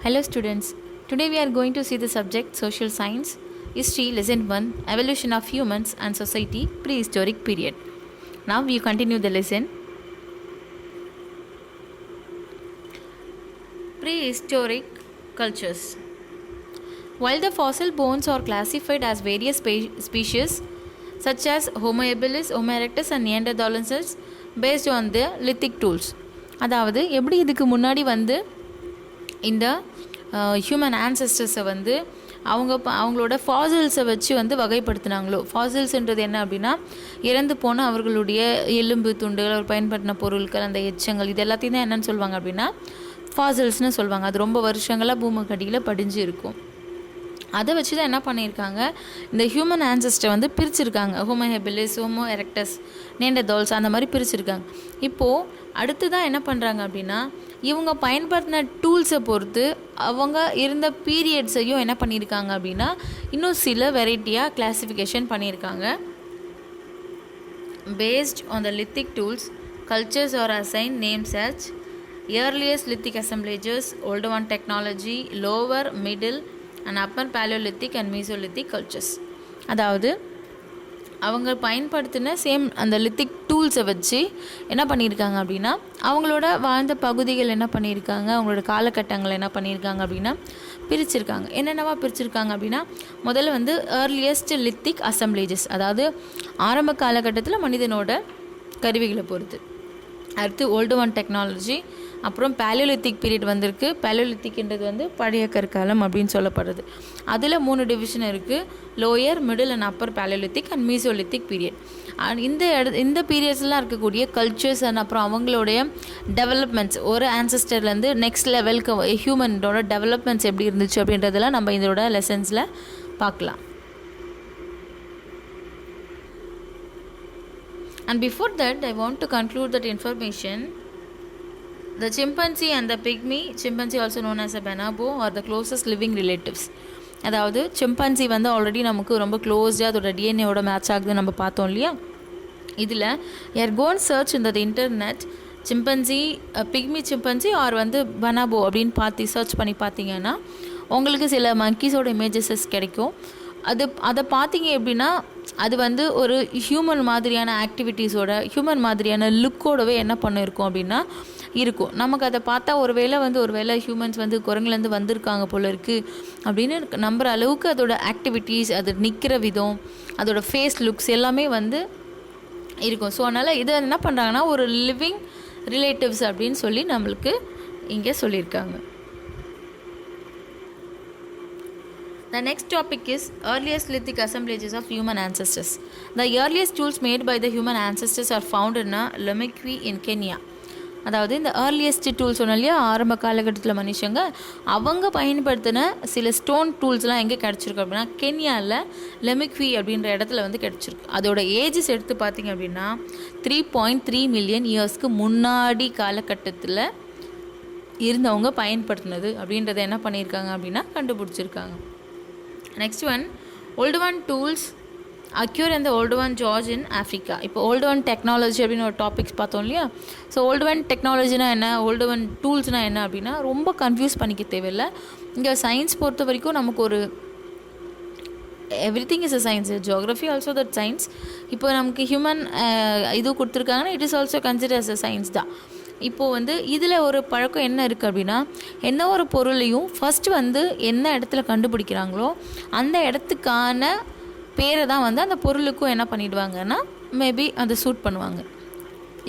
Hello students, today we are going to see the subject Social Science, History, Lesson 1, Evolution of Humans and Society, Prehistoric Period. Now we continue the lesson. Prehistoric Cultures. While the fossil bones are classified as various species such as Homo habilis, Homo erectus and Neanderthalensis based on the lithic tools. அதாவது எப்படி இதுக்கு முன்னாடி வந்து இந்த human ஆன்சஸ்டர்ஸை வந்து அவங்களோட ஃபாசில்ஸை வச்சு வந்து வகைப்படுத்தினாங்களோ. ஃபாசில்ஸ்ன்றது என்ன அப்படின்னா, இறந்து போன அவர்களுடைய எலும்பு துண்டுகள், அவர் பயன்படுத்தின பொருட்கள், அந்த எச்சங்கள், இது எல்லாத்தையும் தான் என்னென்னு சொல்லுவாங்க அப்படின்னா ஃபாசில்ஸ்னு சொல்லுவாங்க. அது ரொம்ப வருஷங்களாக பூமிக்கடியில் படிஞ்சு இருக்கும். அதை வச்சு தான் என்ன பண்ணியிருக்காங்க, இந்த ஹியூமன் ஆன்சஸ்டரை வந்து பிரிச்சுருக்காங்க. ஹோமோ ஹெபிலிஸ், ஹோமோ எரெக்டஸ், நேண்டர்தால்ஸ் அந்த மாதிரி பிரிச்சுருக்காங்க. இப்போது அடுத்து தான் என்ன பண்ணுறாங்க அப்படின்னா, இவங்க பயன்படுத்தின டூல்ஸை பொறுத்து அவங்க இருந்த பீரியட்ஸையும் என்ன பண்ணியிருக்காங்க அப்படின்னா இன்னும் சில வெரைட்டியாக கிளாஸிஃபிகேஷன் பண்ணியிருக்காங்க. Based on the lithic tools, cultures are assign names such earliest lithic assemblages, older one technology, lower, middle and upper paleolithic and mesolithic cultures. அதாவது அவங்க பயன்படுத்தின சேம் அந்த லித்திக் டூல்ஸை வச்சு என்ன பண்ணியிருக்காங்க அப்படின்னா அவங்களோட வாழ்ந்த பகுதிகள் என்ன பண்ணியிருக்காங்க, அவங்களோட காலகட்டங்களை என்ன பண்ணியிருக்காங்க அப்படின்னா பிரிச்சிருக்காங்க. என்னென்னவா பிரிச்சிருக்காங்க அப்படின்னா, முதல்ல வந்து ஏர்லியஸ்ட் லித்திக் அசம்பிளேஜஸ், அதாவது ஆரம்ப காலகட்டத்தில் மனிதனோட கருவிகளை பொறுத்து. அடுத்து ஓல்டு ஒன் டெக்னாலஜி, அப்புறம் பேலியோலித்திக் பீரியட் வந்திருக்கு. பேலியோலித்திக்ன்றது வந்து பழைய கற்காலம் அப்படின்னு சொல்லப்படுறது. அதில் 3 டிவிஷன் இருக்குது: lower, middle and upper paleolithic and Mesolithic period. இந்த பீரியட்ஸ்லாம் இருக்கக்கூடிய கல்ச்சர்ஸ் அண்ட் அப்புறம் அவங்களுடைய டெவலப்மெண்ட்ஸ், ஒரு ஆன்சஸ்டர்லேருந்து நெக்ஸ்ட் லெவலுக்கு ஹியூமனோட டெவலப்மெண்ட்ஸ் எப்படி இருந்துச்சு அப்படின்றதெல்லாம் நம்ம இதோட லெசன்ஸில் பார்க்கலாம். And before that, I want to conclude that information. The chimpanzee and the pygmy, chimpanzee also known as a bonobo, are the closest living relatives. அதாவது சிம்பன்சி வந்து ஆல்ரெடி நமக்கு ரொம்ப க்ளோஸ்டாக அதோட டிஎன்ஏவோட மேட்ச் ஆகுது நம்ம பார்த்தோம் இல்லையா. இதில் யார் கோன் சர்ச் இந்த internet chimpanzee, pygmy chimpanzee or வந்து பனாபோ அப்படின்னு சர்ச் பண்ணி பார்த்தீங்கன்னா உங்களுக்கு சில மங்கீஸோட இமேஜஸஸ் கிடைக்கும். அதை பார்த்தீங்க எப்படின்னா அது வந்து ஒரு ஹியூமன் மாதிரியான ஆக்டிவிட்டீஸோட, ஹியூமன் மாதிரியான லுக்கோடவே என்ன பண்ணியிருக்கோம் அப்படின்னா இருக்கும். நமக்கு அதை பார்த்தா ஒருவேளை ஹியூமன்ஸ் வந்து குரங்குலேருந்து வந்திருக்காங்க போல இருக்குது அப்படின்னு நம்புகிற அளவுக்கு அதோட ஆக்டிவிட்டீஸ், அது நிற்கிற விதம், அதோட ஃபேஸ் லுக்ஸ் எல்லாமே வந்து இருக்கும். ஸோ அதனால் இதை என்ன பண்ணுறாங்கன்னா ஒரு லிவிங் ரிலேட்டிவ்ஸ் அப்படின்னு சொல்லி நம்மளுக்கு இங்கே சொல்லியிருக்காங்க. The next topic is earliest lithic assemblages of human ancestors. The earliest tools made by the human ancestors are found in Lomekwi in Kenya. அதாவது இந்த ஏர்லியஸ்ட் டூல்ஸ் சொன்னோம் இல்லையா, ஆரம்ப காலகட்டத்தில் மனுஷங்க அவங்க பயன்படுத்தின சில ஸ்டோன் டூல்ஸ்லாம் எங்கே கிடச்சிருக்கு அப்படின்னா கென்யாவில் லெமிக்வி அப்படின்ற இடத்துல வந்து கிடச்சிருக்கு. அதோட ஏஜஸ் எடுத்து பார்த்திங்க அப்படின்னா 3.3 மில்லியன் இயர்ஸ்க்கு முன்னாடி காலகட்டத்தில் இருந்தவங்க பயன்படுத்தினது அப்படின்றத என்ன பண்ணியிருக்காங்க அப்படின்னா கண்டுபிடிச்சிருக்காங்க. Next one, old one tools occur in the old one George in Africa. இப்போ old one technology அப்படின்னு ஒரு டாபிக்ஸ் பார்த்தோம் இல்லையா. ஸோ old one technologyனா என்ன, old one டூல்ஸ்னால் என்ன அப்படின்னா ரொம்ப கன்ஃபியூஸ் பண்ணிக்க தேவையில்லை. இங்கே சயின்ஸ் பொறுத்த வரைக்கும் நமக்கு ஒரு everything is a science, geography also that science. இப்போ நமக்கு ஹியூமன் இது கொடுத்துருக்காங்கன்னா it is also consider as a science தான். இப்போது வந்து இதில் ஒரு பழக்கம் என்ன இருக்குது அப்படின்னா, எந்த ஒரு பொருளையும் ஃபஸ்ட்டு வந்து என்ன இடத்துல கண்டுபிடிக்கிறாங்களோ அந்த இடத்துக்கான பேரை தான் வந்து அந்த பொருளுக்கும் என்ன பண்ணிவிடுவாங்கன்னா மேபி அதை சூட் பண்ணுவாங்க.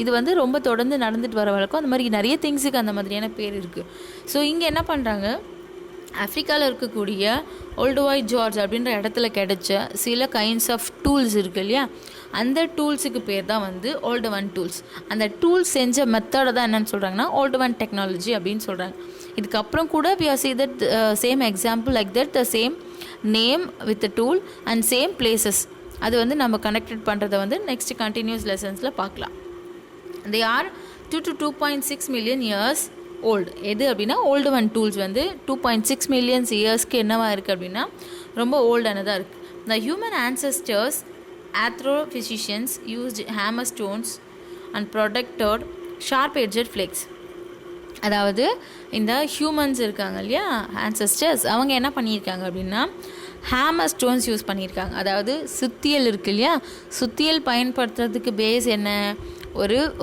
இது வந்து ரொம்ப தொடர்ந்து நடந்துட்டு வர வழக்கம். அந்த மாதிரி நிறைய திங்ஸுக்கு அந்த மாதிரியான பேர் இருக்குது. ஸோ இங்கே என்ன பண்ணுறாங்க, ஆஃப்ரிக்காவில் இருக்கக்கூடிய ஓல்டுவாய் ஜார்ஜ் அப்படின்ற இடத்துல கிடைச்ச சில கைண்ட்ஸ் ஆஃப் டூல்ஸ் இருக்குது இல்லையா, அந்த டூல்ஸுக்கு பேர் தான் வந்து ஓல்டு ஒன் டூல்ஸ். அந்த டூல்ஸ் செஞ்ச மெத்தடை தான் என்னென்னு சொல்கிறாங்கன்னா ஓல்டு ஒன் டெக்னாலஜி அப்படின்னு சொல்கிறாங்க. இதுக்கப்புறம் கூட we are see that same example like that, the same name with the tool and same places. அது வந்து நம்ம கனெக்டட் பண்ணுறதை வந்து நெக்ஸ்ட் கண்டினியூஸ் லெசன்ஸில் பார்க்கலாம். they are 2 to 2.6 million years old. எது அப்படின்னா ஓல்டு ஒன் டூல்ஸ் வந்து 2.6 மில்லியன்ஸ் இயர்ஸ்க்கு என்னவா இருக்குது அப்படின்னா ரொம்ப ஓல்டானதாக இருக்குது. The human ancestors Astrophysicians used hammer stones and protected sharp-edged flakes. அதாவது இந்த ஹியூமன்ஸ் இருக்காங்க இல்லையா, ஆன்சஸ்டர்ஸ், அவங்க என்ன பண்ணியிருக்காங்க அப்படின்னா ஹேமர் ஸ்டோன்ஸ் யூஸ் பண்ணியிருக்காங்க. அதாவது சுத்தியல் இருக்கு இல்லையா, சுத்தியல் பயன்படுத்துறதுக்கு பேஸ் என்ன,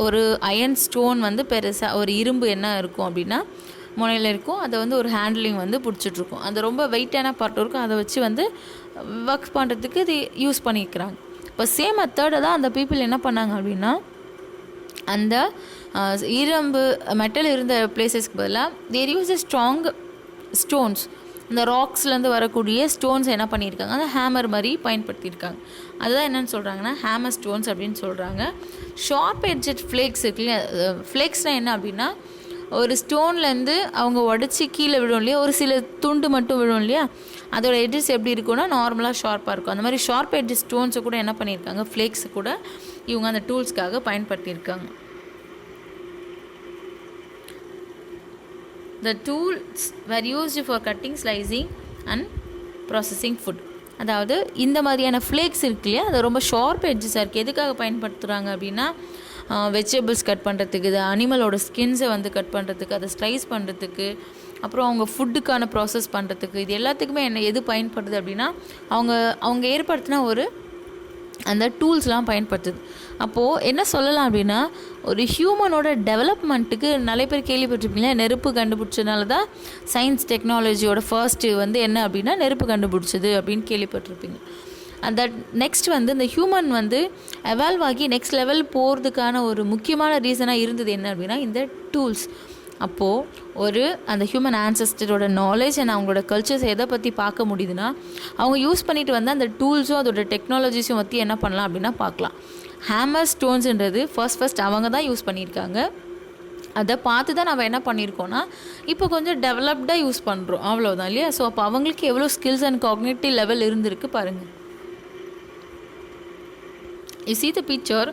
ஒரு அயன் ஸ்டோன் வந்து பெருசாக ஒரு இரும்பு என்ன இருக்கும் அப்படின்னா முனையில் இருக்கும், அதை வந்து ஒரு ஹேண்ட்லிங் வந்து பிடிச்சிட்ருக்கும், அது ரொம்ப வெயிட்டான பார்ட் இருக்கும், அதை வச்சு வந்து ஒர்க் பண்ணுறதுக்கு இது யூஸ் பண்ணியிருக்கிறாங்க. இப்போ சேம் மெத்தடை தான் அந்த பீப்புள் என்ன பண்ணாங்க அப்படின்னா அந்த இரும்பு மெட்டல் இருந்த பிளேசஸ்க்கு பதிலாக தேர் யூஸ் ஸ்ட்ராங் ஸ்டோன்ஸ், இந்த ராக்ஸ்லேருந்து வரக்கூடிய ஸ்டோன்ஸ் என்ன பண்ணியிருக்காங்க, அந்த ஹேமர் மாதிரி பயன்படுத்தியிருக்காங்க. அதுதான் என்னென்னு சொல்கிறாங்கன்னா ஹேமர் ஸ்டோன்ஸ் அப்படின்னு சொல்கிறாங்க. ஷார்ப் எட்ஜட் ஃப்ளேக்ஸ் இருக்குல்லையா, ஃப்ளேக்ஸ்னால் என்ன அப்படின்னா ஒரு ஸ்டோன்லேருந்து அவங்க உடச்சி கீழே விடும் இல்லையா, ஒரு சில துண்டு மட்டும் விடும் இல்லையா, அதோட எட்ஜஸ் எப்படி இருக்குன்னா நார்மலாக ஷார்ப்பாக இருக்கும். அந்த மாதிரி ஷார்ப் எட்ஜ் ஸ்டோன்ஸை கூட என்ன பண்ணியிருக்காங்க, ஃப்ளேக்ஸை கூட இவங்க அந்த டூல்ஸ்க்காக பயன்படுத்தியிருக்காங்க. The tools were used for cutting, slicing and processing food. அதாவது இந்த மாதிரியான ஃப்ளேக்ஸ் இருக்கு இல்லையா, அது ரொம்ப ஷார்ப் எட்ஜஸாக இருக்குது. எதுக்காக பயன்படுத்துகிறாங்க அப்படின்னா வெஜிடபிள்ஸ் கட் பண்ணுறதுக்கு, இது அனிமலோட ஸ்கின்ஸை வந்து கட் பண்ணுறதுக்கு, அதை ஸ்லைஸ் பண்ணுறதுக்கு, அப்புறம் அவங்க ஃபுட்டுக்கான ப்ராசஸ் பண்ணுறதுக்கு, இது எல்லாத்துக்குமே எது பயன்படுது அப்படின்னா அவங்க ஏற்படுத்தின அந்த டூல்ஸ்லாம் பயன்படுத்துது. அப்போது என்ன சொல்லலாம் அப்படின்னா ஒரு ஹியூமனோட டெவலப்மெண்ட்டுக்கு நிறைய பேர் கேள்விப்பட்டிருப்பீங்களா, நெருப்பு கண்டுபிடிச்சதுனால தான் சயின்ஸ் டெக்னாலஜியோட ஃபர்ஸ்ட்டு வந்து என்ன அப்படின்னா நெருப்பு கண்டுபிடிச்சது அப்படின்னு கேள்விப்பட்டிருப்பீங்க. அந்த நெக்ஸ்ட் வந்து இந்த ஹியூமன் வந்து எவால்வ் ஆகி நெக்ஸ்ட் லெவல் போகிறதுக்கான ஒரு முக்கியமான ரீசனாக இருந்தது என்ன அப்படின்னா இந்த டூல்ஸ். அப்போது அந்த ஹியூமன் ஆன்சஸ்டரோட நாலேஜ் அண்ட் அவங்களோட கல்ச்சர்ஸ் எதை பற்றி பார்க்க முடியுதுன்னா அவங்க யூஸ் பண்ணிட்டு வந்து அந்த டூல்ஸும் அதோட டெக்னாலஜிஸும் பற்றி என்ன பண்ணலாம் அப்படின்னா பார்க்கலாம். ஹேமர் ஸ்டோன்ஸுன்றது ஃபர்ஸ்ட் அவங்க தான் யூஸ் பண்ணியிருக்காங்க. அதை பார்த்து தான் நம்ம என்ன பண்ணியிருக்கோன்னா இப்போ கொஞ்சம் டெவலப்டாக யூஸ் பண்ணுறோம், அவ்வளோதான் இல்லையா. ஸோ அப்போ அவங்களுக்கு எவ்வளோ ஸ்கில்ஸ் அண்ட் காக்னிட்டிவ் லெவல் இருந்திருக்கு பாருங்கள். You see the picture.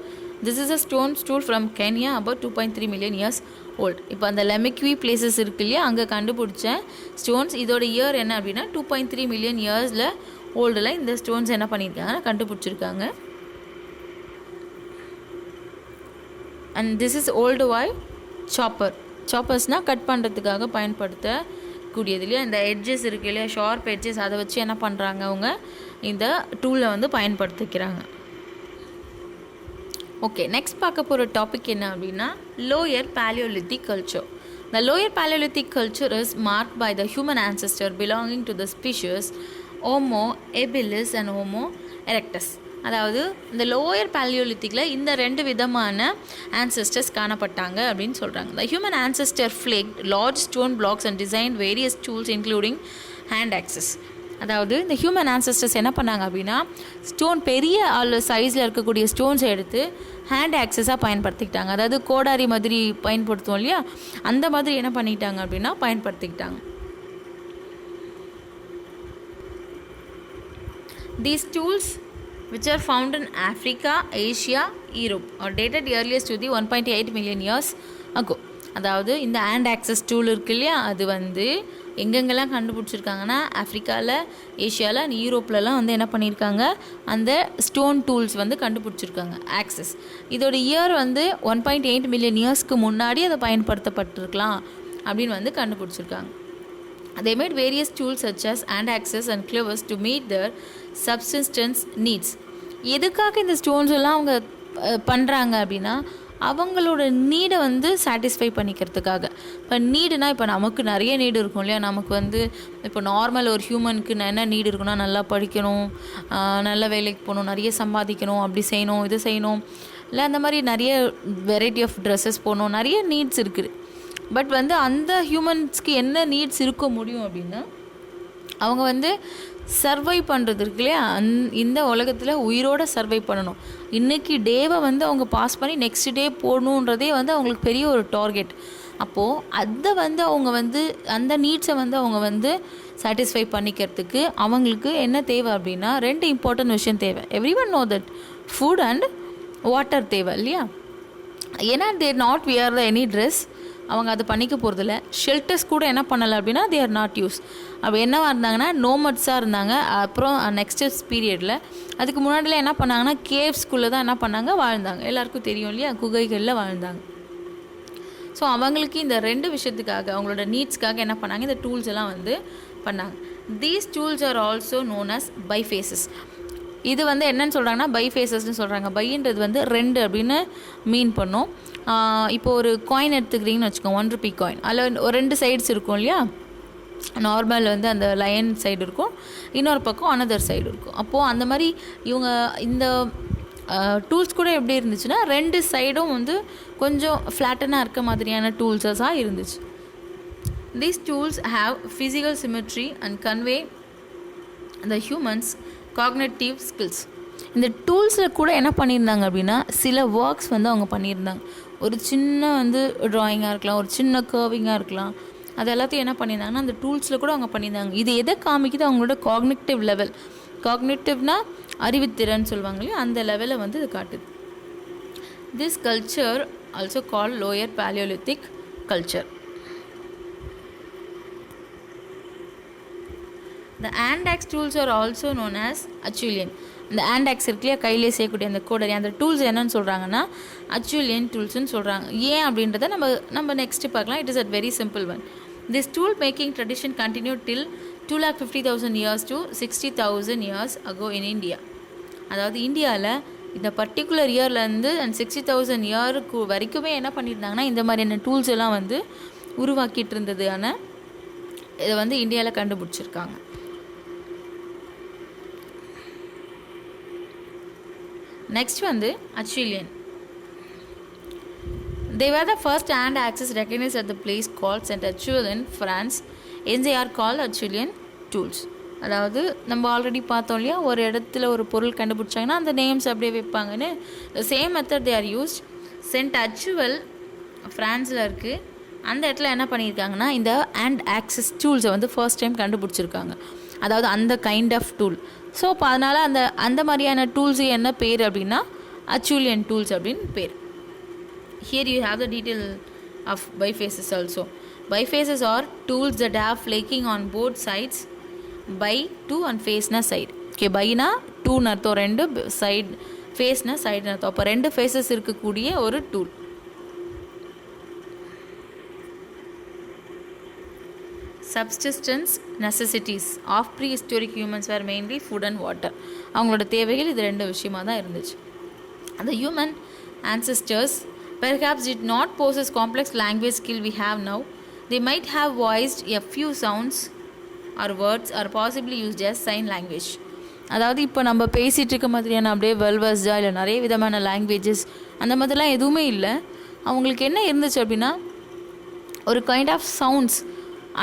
This is a stone stool from Kenya about 2.3 million years old. இப்போ அந்த லெமிக்வி பிளேசஸ் இருக்கு இல்லையா, அங்கே கண்டுபிடிச்ச ஸ்டோன்ஸ், இதோட இயர் என்ன அப்படின்னா 2.3 million இயர்ஸில் ஓல்டில் இந்த ஸ்டோன்ஸ் என்ன பண்ணியிருக்காங்கன்னா கண்டுபிடிச்சிருக்காங்க. அண்ட் திஸ் இஸ் ஓல்டு வாய் சாப்பர்ஸ்னால் கட் பண்ணுறதுக்காக பயன்படுத்தக்கூடியது இல்லையா. இந்த எட்ஜஸ் இருக்குது இல்லையா, ஷார்ப் எட்ஜஸ், அதை வச்சு என்ன பண்ணுறாங்க அவங்க இந்த டூலை வந்து பயன்படுத்திக்கிறாங்க. ஓகே, நெக்ஸ்ட் பார்க்க போகிற டாபிக் என்ன அப்படின்னா lower paleolithic culture. The lower Paleolithic culture is marked by the human ancestor belonging to the species Homo habilis and Homo erectus. அதாவது இந்த லோயர் பேலியோலித்திக்கில் இந்த 2 விதமான ஆன்சஸ்டர்ஸ் காணப்பட்டாங்க அப்படின்னு சொல்கிறாங்க. The human ancestor flaked large stone blocks and designed various tools including hand axes. அதாவது இந்த human ancestors என்ன பண்ணாங்க அப்படின்னா ஸ்டோன் பெரிய சைஸில் இருக்கக்கூடிய ஸ்டோன்ஸை எடுத்து ஹேண்ட் ஆக்சஸாக பயன்படுத்திக்கிட்டாங்க. அதாவது கோடாரி மாதிரி பயன்படுத்துவோம் இல்லையா, அந்த மாதிரி என்ன பண்ணிக்கிட்டாங்க அப்படின்னா பயன்படுத்திக்கிட்டாங்க. These tools which are found in Africa, Asia, Europe are dated earliest to the 1.8 million years ago. அதாவது இந்த ஹேண்ட் ஆக்சஸ் டூல் இருக்கு இல்லையா, அது வந்து எங்கெங்கெல்லாம் கண்டுபிடிச்சிருக்காங்கன்னா ஆஃப்ரிக்காவில், ஏஷியாவில் அண்ட் யூரோப்லலாம் வந்து என்ன பண்ணியிருக்காங்க அந்த ஸ்டோன் டூல்ஸ் வந்து கண்டுபிடிச்சிருக்காங்க ஆக்சஸ். இதோட இயர் வந்து 1.8 மில்லியன் இயர்ஸ்க்கு முன்னாடி அதை பயன்படுத்தப்பட்டிருக்கலாம் அப்படின்னு வந்து கண்டுபிடிச்சிருக்காங்க. They made various tools such as hand axes and clovers to meet their subsistence needs. எதுக்காக இந்த ஸ்டோன்ஸ் எல்லாம் அவங்க பண்ணுறாங்க அப்படின்னா அவங்களோட நீடை வந்து சாட்டிஸ்ஃபை பண்ணிக்கிறதுக்காக. இப்போ நீடுனா இப்போ நமக்கு நிறைய நீடு இருக்கும் இல்லையா, நமக்கு வந்து இப்போ நார்மல் ஒரு ஹியூமனுக்கு என்ன நீடு இருக்குன்னா நல்லா படிக்கணும், நல்ல வேலைக்கு போகணும், நிறைய சம்பாதிக்கணும், அப்படி செய்யணும், இது செய்யணும், இல்லை அந்த மாதிரி நிறைய வெரைட்டி ஆஃப் ட்ரெஸ்ஸஸ் போகணும், நிறைய நீட்ஸ் இருக்குது. பட் வந்து அந்த ஹியூமன்ஸ்க்கு என்ன நீட்ஸ் இருக்க முடியும் அப்படின்னா அவங்க வந்து சர்வை பண்ணுறது இருக்கு இல்லையா, இந்த உலகத்தில் உயிரோடு சர்வை பண்ணணும். இன்றைக்கி டேவை வந்து அவங்க பாஸ் பண்ணி நெக்ஸ்ட் டே போடணுன்றதே வந்து அவங்களுக்கு பெரிய ஒரு டார்கெட். அப்போது அதை வந்து அவங்க வந்து அந்த நீட்ஸை வந்து அவங்க வந்து சாட்டிஸ்ஃபை பண்ணிக்கிறதுக்கு அவங்களுக்கு என்ன தேவை அப்படின்னா 2 இம்பார்ட்டன்ட் விஷயம் தேவை. Everyone know that food and water தேவை இல்லையா. ஏன்னா தேர் not wear the any dress, அவங்க அதை பண்ணிக்க போகிறதில்ல. ஷெல்டர்ஸ் கூட என்ன பண்ணலை அப்படின்னா தே ஆர் நாட் யூஸ். அப்படி என்னவாக இருந்தாங்கன்னா நோமட்ஸாக இருந்தாங்க. அப்புறம் நெக்ஸ்ட் பீரியடில் அதுக்கு முன்னாடியில் என்ன பண்ணாங்கன்னா கேவ்ஸ்குள்ளே தான் என்ன பண்ணாங்க வாழ்ந்தாங்க. எல்லாருக்கும் தெரியும் இல்லையா, குகைகளில் வாழ்ந்தாங்க. ஸோ அவங்களுக்கு இந்த 2 விஷயத்துக்காக அவங்களோட நீட்ஸ்க்காக என்ன பண்ணாங்க, இந்த டூல்ஸ் எல்லாம் வந்து பண்ணாங்க. These tools are also known as bifaces. இது வந்து என்னன்னு சொல்கிறாங்கன்னா பைஃபேஸஸ்ன்னு சொல்கிறாங்க. பைன்றது வந்து 2 அப்படின்னு மீன் பண்ணும். இப்போ ஒரு காயின் எடுத்துக்கிறீங்கன்னு வச்சுக்கோங்க, 1 ரூபி காயின். அதில் ஒரு 2 சைட்ஸ் இருக்கும் இல்லையா. நார்மல் வந்து அந்த லயன் சைடு இருக்கும், இன்னொரு பக்கம் அனதர் சைடு இருக்கும். அப்போது அந்த மாதிரி இவங்க இந்த டூல்ஸ் கூட எப்படி இருந்துச்சுன்னா 2 சைடும் வந்து கொஞ்சம் ஃப்ளாட்டனாக இருக்க மாதிரியான டூல்ஸஸாக இருந்துச்சு. These tools have physical symmetry and convey the humans cognitive skills. இந்த டூல்ஸில் கூட என்ன பண்ணியிருந்தாங்க அப்படின்னா சில ஒர்க்ஸ் வந்து அவங்க பண்ணியிருந்தாங்க. ஒரு சின்ன வந்து ட்ராயிங்காக இருக்கலாம், ஒரு சின்ன கர்விங்காக இருக்கலாம், அது எல்லாத்தையும் என்ன பண்ணியிருந்தாங்கன்னா அந்த டூல்ஸில் கூட அவங்க பண்ணியிருந்தாங்க. இது எதை காமிக்குது, அவங்களோட காக்னிட்டிவ் லெவல். காக்னிட்டிவ்னா அறிவுத்திறன் சொல்லுவாங்க இல்லையா, அந்த லெவலில் வந்து இது காட்டுது. This culture also call lower paleolithic culture. The hand axe tools are also known as Acheulean. இந்த hand axe இருக்குல்லையா, கையிலே செய்யக்கூடிய அந்த கோடரி, அந்த டூல்ஸ் என்னன்னு சொல்கிறாங்கன்னா Acheulean டூல்ஸ்ன்னு சொல்கிறாங்க. ஏன் அப்படின்றத நம்ம நெக்ஸ்ட்டு பார்க்கலாம். It is a very simple one. This tool making tradition continued till 250,000 years to 60,000 years ago in India. அதாவது இந்தியாவில் இந்த பர்டிகுலர் இயர்லேருந்து அண்ட் 60,000 இயருக்கு வரைக்குமே என்ன பண்ணியிருந்தாங்கன்னா இந்த மாதிரியான டூல்ஸ் எல்லாம் வந்து உருவாக்கிட்டு இருந்தது. ஆனால் இதை வந்து இந்தியாவில் கண்டுபிடிச்சிருக்காங்க. நெக்ஸ்ட் வந்து Acheulean. They were the first hand axes recognized at the place called Saint-Acheulean in France. They are called Acheulean tools. அதாவது நம்ம ஆல்ரெடி பார்த்தோம் இல்லையா, ஒரு இடத்துல ஒரு பொருள் கண்டுபிடிச்சாங்கன்னா அந்த நேம்ஸ் அப்படியே வைப்பாங்கன்னு. the same method they are used. Saint-Acheulean ஃப்ரான்ஸில் இருக்குது. அந்த இடத்துல என்ன பண்ணியிருக்காங்கன்னா இந்த ஹேண்ட் ஆக்சஸ் டூல்ஸை வந்து ஃபர்ஸ்ட் டைம் கண்டுபிடிச்சிருக்காங்க. அதாவது அந்த கைண்ட் ஆஃப் டூல். ஸோ இப்போ அதனால் அந்த மாதிரியான டூல்ஸுக்கு என்ன பேர் அப்படின்னா Acheulean டூல்ஸ் அப்படின்னு பேர். Here you have the detail of bifaces also. Bifaces are tools that have flaking on both sides. By 2 and face na side. Okay, by na 2 னு அர்த்தம், 2 சைடு, ஃபேஸ்னா சைடுன்னு அர்த்தம். அப்போ 2 ஃபேஸஸ் இருக்கக்கூடிய ஒரு tool. Subsistence necessities of prehistoric humans were mainly food and water. அவங்களோட தேவைகள் இது 2 விஷயமாக தான் இருந்துச்சு. The human ancestors perhaps did not possess complex language skill we have now. They might have voiced a few sounds or words or possibly used as sign language. அதாவது இப்போ நம்ம பேசிகிட்டு இருக்க மாதிரியான அப்படியே வெல்வர்ஸ்டா இல்லை நிறைய விதமான லாங்குவேஜஸ் அந்த மாதிரிலாம் எதுவுமே இல்லை. அவங்களுக்கு என்ன இருந்துச்சு அப்படின்னா ஒரு கைண்ட் ஆஃப் சவுண்ட்ஸ்,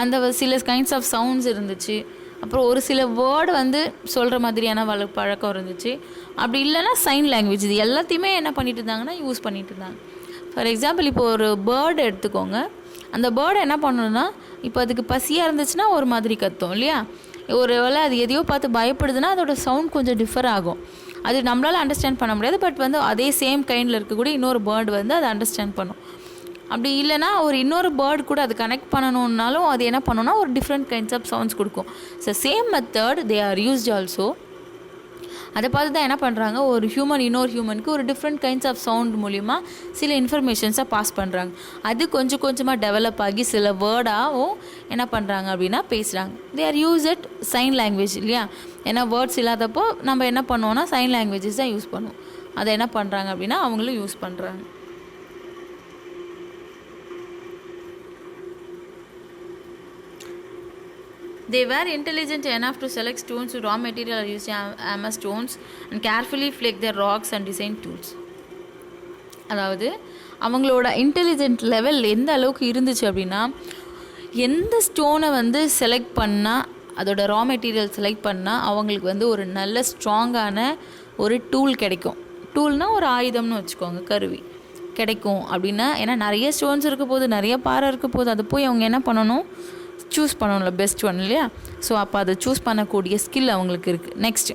அந்த சில கைண்ட்ஸ் ஆஃப் சவுண்ட்ஸ் இருந்துச்சு. அப்புறம் ஒரு சில வேர்டு வந்து சொல்கிற மாதிரியான பழக்கம் இருந்துச்சு. அப்படி இல்லைன்னா சைன் லாங்குவேஜ். இது எல்லாத்தையுமே என்ன பண்ணிட்டு இருந்தாங்கன்னா யூஸ் பண்ணிட்டு இருந்தாங்க. ஃபார் எக்ஸாம்பிள் இப்போ ஒரு பேர்டு எடுத்துக்கோங்க. அந்த பேர்டு என்ன பண்ணணும்னா இப்போ அதுக்கு பசியாக இருந்துச்சுன்னா ஒரு மாதிரி கத்தும் இல்லையா. ஒரு வேளை அது எதையோ பார்த்து பயப்படுதுன்னா அதோட சவுண்ட் கொஞ்சம் டிஃபர் ஆகும். அது நம்மளால் அண்டர்ஸ்டாண்ட் பண்ண முடியாது. பட் வந்து அதே சேம் கைண்டில் இருக்கக்கூடிய இன்னொரு பேர்டு வந்து அதை அண்டர்ஸ்டாண்ட் பண்ணும். அப்படி இல்லைனா ஒரு இன்னொரு பேர்டு கூட அது கனெக்ட் பண்ணணுன்னாலும் அது என்ன பண்ணுன்னா ஒரு டிஃப்ரெண்ட் கைண்ட்ஸ் ஆஃப் சவுண்ட்ஸ் கொடுக்கும். So same method they are used also. அதை பார்த்து தான் என்ன பண்ணுறாங்க, ஒரு ஹியூமன் இன்னொரு ஹியூமனுக்கு ஒரு டிஃப்ரெண்ட் கைண்ட்ஸ் ஆஃப் சவுண்ட் மூலிமா சில இன்ஃபர்மேஷன்ஸை பாஸ் பண்ணுறாங்க. அது கொஞ்சம் கொஞ்சமாக டெவலப் ஆகி சில வேர்டாகவும் என்ன பண்ணுறாங்க அப்படின்னா பேசுகிறாங்க. They are use it sign language இல்லையா. ஏன்னா வேர்ட்ஸ் இல்லாதப்போ நம்ம என்ன பண்ணுவோம்னா சைன் லாங்குவேஜஸ் தான் யூஸ் பண்ணுவோம். அதை என்ன பண்ணுறாங்க அப்படின்னா அவங்களும் யூஸ் பண்ணுறாங்க. They were intelligent enough to select stones to raw material using hammer stones and carefully flake their rocks and design tools. அதாவது அவங்களோட இன்டெலிஜென்ட் லெவல் எந்த அளவுக்கு இருந்துச்சு அப்படின்னா எந்த ஸ்டோனை வந்து செலக்ட் பண்ணால் அதோட ரா மெட்டீரியல் செலக்ட் பண்ணால் அவங்களுக்கு வந்து ஒரு நல்ல ஸ்ட்ராங்கான ஒரு டூல் கிடைக்கும். டூல்னால் ஒரு ஆயுதம்னு வச்சுக்கோங்க, கருவி கிடைக்கும் அப்படின்னா. ஏன்னா நிறைய ஸ்டோன்ஸ் இருக்க போது, நிறைய பாறை இருக்க போது, அது போய் அவங்க என்ன பண்ணணும், சூஸ் பண்ணணும்ல பெஸ்ட் ஒன் இல்லையா. ஸோ அப்போ அதை சூஸ் பண்ணக்கூடிய ஸ்கில் அவங்களுக்கு இருக்குது. நெக்ஸ்ட்டு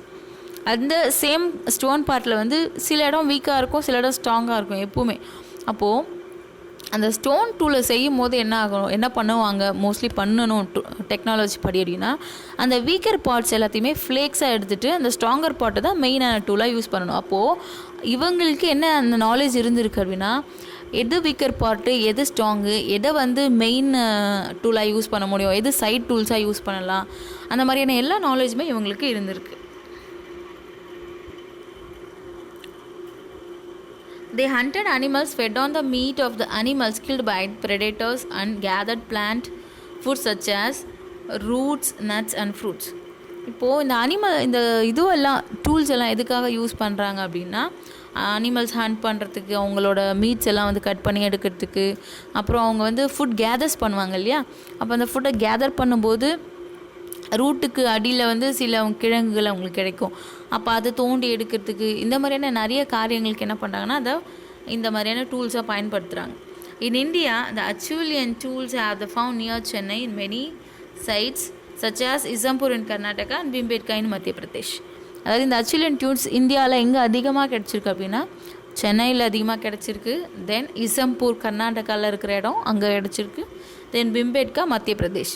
அந்த சேம் ஸ்டோன் பார்ட்டில் வந்து சில இடம் வீக்காக இருக்கும், சில இடம் ஸ்ட்ராங்காக இருக்கும் எப்போவுமே. அப்போது அந்த ஸ்டோன் டூலை செய்யும் போது என்ன பண்ணுவாங்க, மோஸ்ட்லி பண்ணணும் டெக்னாலஜி படி அப்படின்னா அந்த வீக்கர் பார்ட்ஸ் எல்லாத்தையுமே ஃப்ளேக்ஸாக எடுத்துகிட்டு அந்த ஸ்ட்ராங்கர் பார்ட்டை தான் மெயினான டூலாக யூஸ் பண்ணணும். அப்போது இவங்களுக்கு என்ன அந்த நாலேஜ் இருந்திருக்கு அப்படின்னா எது வீக்கர் பார்ட்டு, எது ஸ்ட்ராங்கு, எதை வந்து மெயின் டூலாக யூஸ் பண்ண முடியும், எது சைட் டூல்ஸாக யூஸ் பண்ணலாம், அந்த மாதிரியான எல்லா நாலேஜுமே இவங்களுக்கு இருந்திருக்கு. They hunted animals, fed on the meat of the animals killed by predators, and gathered plant food such as roots, nuts and fruits. இப்போது இந்த இதுவெல்லாம் டூல்ஸ் எல்லாம் எதுக்காக யூஸ் பண்ணுறாங்க அப்படின்னா, அனிமல்ஸ் ஹண்ட் பண்ணுறதுக்கு, அவங்களோட மீட்ஸ் எல்லாம் வந்து கட் பண்ணி எடுக்கிறதுக்கு, அப்புறம் அவங்க வந்து ஃபுட் கேதர்ஸ் பண்ணுவாங்க இல்லையா, அப்போ அந்த ஃபுட்டை கேதர் பண்ணும்போது ரூட்டுக்கு அடியில் வந்து சில கிழங்குகள் அவங்களுக்கு கிடைக்கும். அப்போ அதை தோண்டி எடுக்கிறதுக்கு இந்த மாதிரியான நிறைய காரியங்களுக்கு என்ன பண்ணுறாங்கன்னா அதை இந்த மாதிரியான டூல்ஸாக பயன்படுத்துகிறாங்க. In India the Acheulian tools have the found near Chennai in many sites such as Isampur in Karnataka and Bhimbetka in Madhya Pradesh. அதாவது இந்த அச்சுலியன் டூல்ஸ் இந்தியாவில் எங்கே அதிகமாக கிடச்சிருக்கு அப்படின்னா சென்னையில் அதிகமாக கிடச்சிருக்கு, தென் இசம்பூர் கர்நாடகாவில் இருக்கிற இடம் அங்கே கிடச்சிருக்கு, தென் பிம்பேட்கா மத்திய பிரதேஷ்.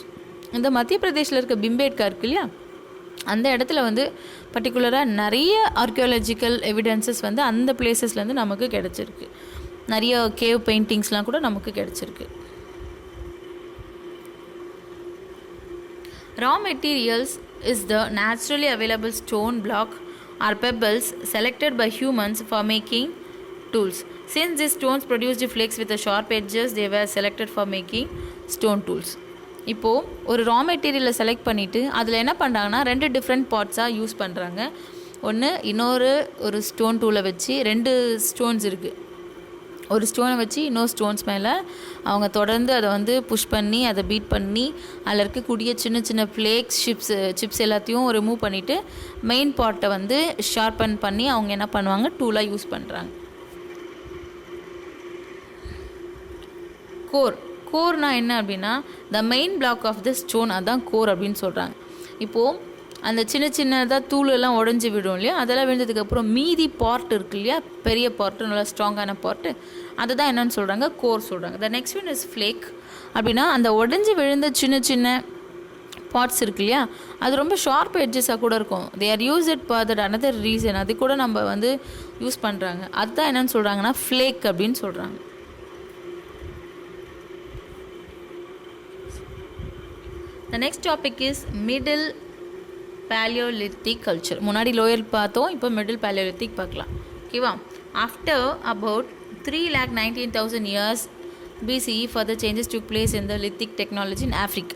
இந்த மத்திய பிரதேஷில் இருக்க பிம்பேட்கா இருக்கு இல்லையா, அந்த இடத்துல வந்து பர்டிகுலராக நிறைய ஆர்கியாலஜிக்கல் எவிடன்சஸ் வந்து அந்த பிளேசஸ்லேருந்து நமக்கு கிடச்சிருக்கு. நிறைய கேவ் பெயிண்டிங்ஸ்லாம் கூட நமக்கு கிடச்சிருக்கு. Raw materials is the naturally available stone block or pebbles selected by humans for making tools. Since these stones produced flakes with the sharp edges, they were selected for making stone tools. இப்போது ஒரு ரா மெட்டீரியலை select பண்ணிவிட்டு அதில் என்ன பண்ணுறாங்கன்னா 2 different பார்ட்ஸாக use பண்ணுறாங்க. ஒன்று ஒரு ஸ்டோன் டூலை வச்சு 2 ஸ்டோன்ஸ் இருக்குது, ஒரு ஸ்டோனை வச்சு இன்னொரு ஸ்டோன்ஸ் மேலே அவங்க தொடர்ந்து அதை வந்து புஷ் பண்ணி அதை பீட் பண்ணி அதில் இருக்கக்கூடிய சின்ன சின்ன ஃப்ளேக்ஸ் சிப்ஸ் எல்லாத்தையும் ரிமூவ் பண்ணிவிட்டு மெயின் பார்ட்டை வந்து ஷார்பன் பண்ணி அவங்க என்ன பண்ணுவாங்க, டூலாக யூஸ் பண்ணுறாங்க. கோர்னா என்ன அப்படின்னா the main block of the stone, அதுதான் கோர் அப்படின்னு சொல்கிறாங்க. இப்போது அந்த சின்னதாக தூளெல்லாம் உடஞ்சி விடும் இல்லையா, அதெல்லாம் விழுந்ததுக்கப்புறம் மீதி பார்ட் இருக்குது இல்லையா, பெரிய பார்ட்டு, நல்லா ஸ்ட்ராங்கான பார்ட்டு, அதை தான் என்னென்னு சொல்கிறாங்க, கோர் சொல்கிறாங்க. The next one is flake. அப்படின்னா அந்த உடஞ்சி விழுந்த சின்ன பார்ட்ஸ் இருக்கு இல்லையா, அது ரொம்ப ஷார்ப் எட்ஜஸாக கூட இருக்கும். தே are use it for that another reason, அது கூட நம்ம வந்து யூஸ் பண்ணுறாங்க. அதுதான் என்னென்னு சொல்கிறாங்கன்னா ஃப்ளேக் அப்படின்னு சொல்கிறாங்க. The next topic is middle paleolithic culture. முன்னாடி லோயர் பார்த்தோம், இப்போ மிடில் paleolithic பார்க்கலாம். ஓகேவா? After about 3,19,000 years BCE further changes took place in the lithic technology in Africa.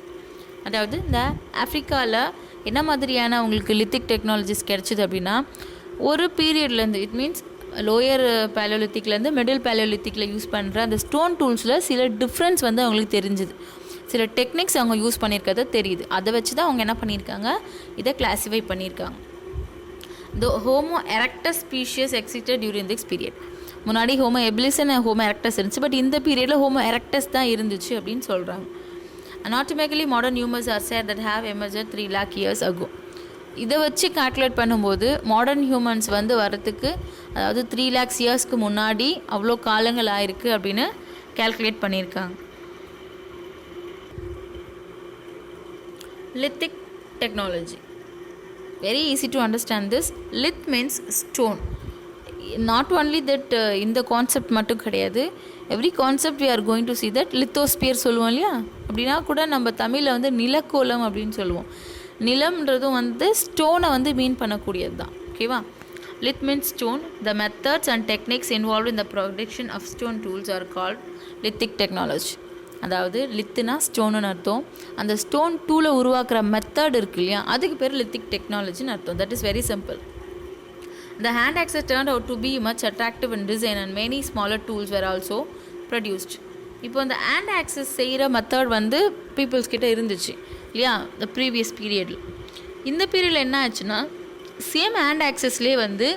அதாவது இந்த ஆஃப்ரிக்காவில் என்ன மாதிரியான உங்களுக்கு லித்திக் டெக்னாலஜிஸ் கிடச்சிது அப்படின்னா, ஒரு பீரியட்லேருந்து, இட் மீன்ஸ் லோயர் பேலியோலித்திக்லேருந்து மிடில் பேலியோலித்திக்கில் யூஸ் பண்ணுற அந்த ஸ்டோன் டூல்ஸில் சில டிஃப்ரென்ஸ் வந்து அவங்களுக்கு தெரிஞ்சுது, சில டெக்னிக்ஸ் அவங்க யூஸ் பண்ணியிருக்கிறது தெரியுது. அதை வச்சு தான் அவங்க என்ன பண்ணியிருக்காங்க, இதை கிளாஸிஃபை பண்ணியிருக்காங்க. The Homo erectus species existed during this period. முன்னாடி Homo habilis and Homo erectus இருந்துச்சு, பட் இந்த பீரியடில் ஹோமோ எரக்டஸ் தான் இருந்துச்சு அப்படின்னு சொல்கிறாங்க. Anatomically, modern humans are said that have emerged 3 lakh years ago. இதை வச்சு கால்குலேட் பண்ணும்போது மாடர்ன் ஹியூமன்ஸ் வந்து வரத்துக்கு, அதாவது 3 lakhs இயர்ஸ்க்கு முன்னாடி அவ்வளோ காலங்கள் ஆயிருக்கு அப்படின்னு கால்குலேட் பண்ணியிருக்காங்க. Lithic technology. Very easy to understand this. Lith means stone. Not only that, இந்த கான்செப்ட் மட்டும் கிடையாது, every concept we are going to see that. Lithosphere சொல்லுவோம் இல்லையா, அப்படின்னா கூட நம்ம தமிழில் வந்து நிலக்கோலம் அப்படின்னு சொல்லுவோம். நிலம்ன்றதும் வந்து ஸ்டோனை வந்து மீன் பண்ணக்கூடியது தான். ஓகேவா? Lith means stone. The methods and techniques involve in the production of stone tools are called lithic technology. அதாவது லித்துனா ஸ்டோனுன்னு அர்த்தம், அந்த ஸ்டோன் டூலை உருவாக்குற மெத்தட் இருக்கு இல்லையா, அதுக்கு பேர் லித்திக் டெக்னாலஜின்னு அர்த்தம். That is very simple. The hand axes turned out to be much attractive in design and many smaller tools were also produced. இப்போ அந்த ஹேண்ட் ஆக்சஸ் செய்கிற மெத்தட் வந்து பீப்புள்ஸ் கிட்ட இருந்துச்சு இல்லையா, த ப்ரீவியஸ் பீரியடில். இந்த பீரியடில் என்ன ஆச்சுன்னா, சேம் ஹேண்ட் ஆக்சஸ்லேயே வந்து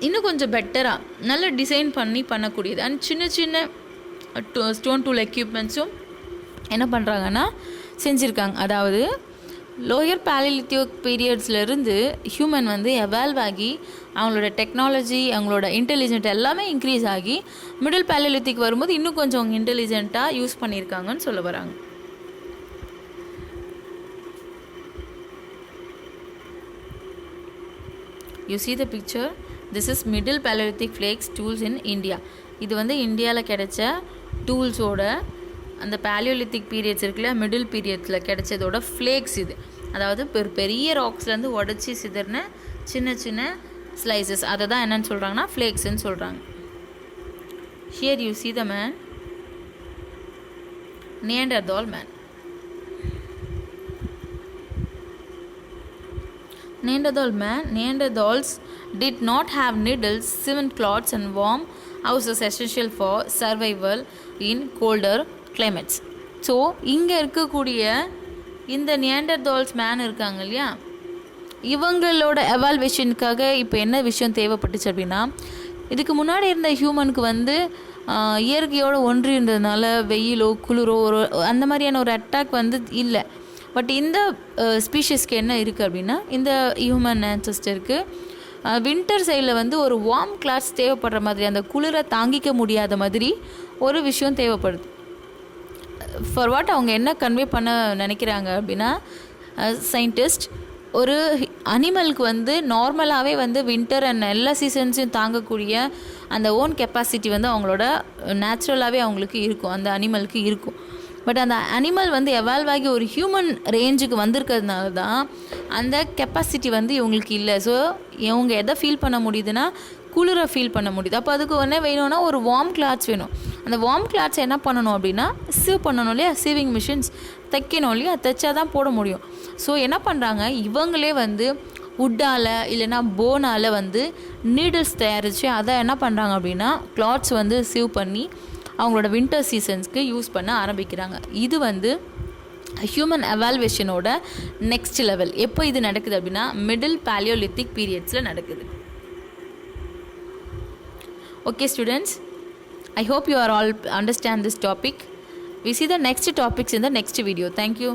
இன்னும் கொஞ்சம் பெட்டராக நல்ல டிசைன் பண்ணக்கூடியது அண்ட் சின்ன ஸ்டோன் டூல் எக்யூப்மெண்ட்ஸும் என்ன பண்ணுறாங்கன்னா செஞ்சுருக்காங்க. அதாவது லோயர் பேலிலித்திக் பீரியட்ஸ்லேருந்து ஹியூமன் வந்து எவால்வ் ஆகி அவங்களோட டெக்னாலஜி, அவங்களோட இன்டெலிஜென்ட் எல்லாமே இன்க்ரீஸ் ஆகி மிடில் பேலிலித்திக் வரும்போது இன்னும் கொஞ்சம் அவங்க இன்டெலிஜென்ட்டாக யூஸ் பண்ணியிருக்காங்கன்னு சொல்ல வராங்க. You see the picture. This is middle Paleolithic flakes tools in India. இது வந்து இந்தியாவில் கிடைச்ச டூல்ஸோட அந்த பேலியோலித்திக் பீரியட்ஸ் இருக்குல்ல, மிடில் பீரியட்ஸில் கிடைச்சதோட ஃப்ளேக்ஸ் இது. அதாவது பெரிய ராக்ஸ்லேருந்து உடச்சி சிதறின சின்ன சின்ன ஸ்லைசஸ், அதை தான் என்னென்னு சொல்கிறாங்கன்னா ஃப்ளேக்ஸ்ன்னு சொல்கிறாங்க. Here you see the man, Neanderthal man. Neanderthals did not have needles, cement cloths and warm houses essential for survival in colder climates. So இங்கே இருக்கக்கூடிய இந்த நியாண்டர்தால்ஸ் மேன் இருக்காங்க இல்லையா, இவங்களோட எவால்வேஷனுக்காக இப்போ என்ன விஷயம் தேவைப்பட்டுச்சு அப்படின்னா, இதுக்கு முன்னாடி இருந்த ஹியூமனுக்கு வந்து இயற்கையோடு ஒன்றி இருந்ததுனால வெயிலோ குளிரோ அந்த மாதிரியான ஒரு அட்டாக் வந்து இல்லை. பட் இந்த ஸ்பீஷஸ்க்கு என்ன இருக்குது அப்படின்னா, இந்த ஹியூமன் ஆன்செஸ்டருக்கு வின்டர் சைடில் வந்து ஒரு வார்ம் கிளாத்ஸ் தேவைப்படுற மாதிரி, அந்த குளிரை தாங்கிக்க முடியாத மாதிரி ஒரு விஷயம் தேவைப்படுது. ஃபார் வாட் அவங்க என்ன கன்வே பண்ண நினைக்கிறாங்க அப்படின்னா, சயின்டிஸ்ட் ஒரு அனிமலுக்கு வந்து நார்மலாகவே வந்து வின்டர் அண்ட் எல்லா சீசன்ஸையும் தாங்கக்கூடிய அந்த ஓன் கெப்பாசிட்டி வந்து அவங்களோட நேச்சுரலாகவே அவங்களுக்கு இருக்கும், அந்த அனிமலுக்கு இருக்கும். பட் அந்த அனிமல் வந்து எவால்வ் ஆகி ஒரு ஹியூமன் ரேஞ்சுக்கு வந்திருக்கிறதுனால தான் அந்த கெப்பாசிட்டி வந்து இவங்களுக்கு இல்லை. ஸோ இவங்க எதை ஃபீல் பண்ண முடியுதுன்னா, குளிரை ஃபீல் பண்ண முடியுது. அப்போ அதுக்கு ஒன்றே வேணும்னா ஒரு வார்ம் கிளாத்ஸ் வேணும். அந்த வார்ம் கிளாத்ஸ் என்ன பண்ணணும் அப்படின்னா, சீவ் பண்ணணும் இல்லையா, சீவிங் மிஷின்ஸ் தைக்கணும் இல்லையா, தைச்சா தான் போட முடியும். ஸோ என்ன பண்ணுறாங்க, இவங்களே வந்து வுட்டால் இல்லைனா போனால் வந்து நீடில்ஸ் தயாரித்து அதை என்ன பண்ணுறாங்க அப்படின்னா கிளாத்ஸ் வந்து சீவ் பண்ணி அவங்களோட வின்டர் சீசன்ஸ்க்கு யூஸ் பண்ண ஆரம்பிக்கிறாங்க. இது வந்து ஹியூமன் எவால்வேஷனோட நெக்ஸ்ட் லெவல். எப்போ இது நடக்குது அப்படின்னா, மிடில் பேலியோலித்திக் பீரியட்ஸில் நடக்குது. Okay students, I hope you are all understand this topic. We see the next topics in the next video. Thank you.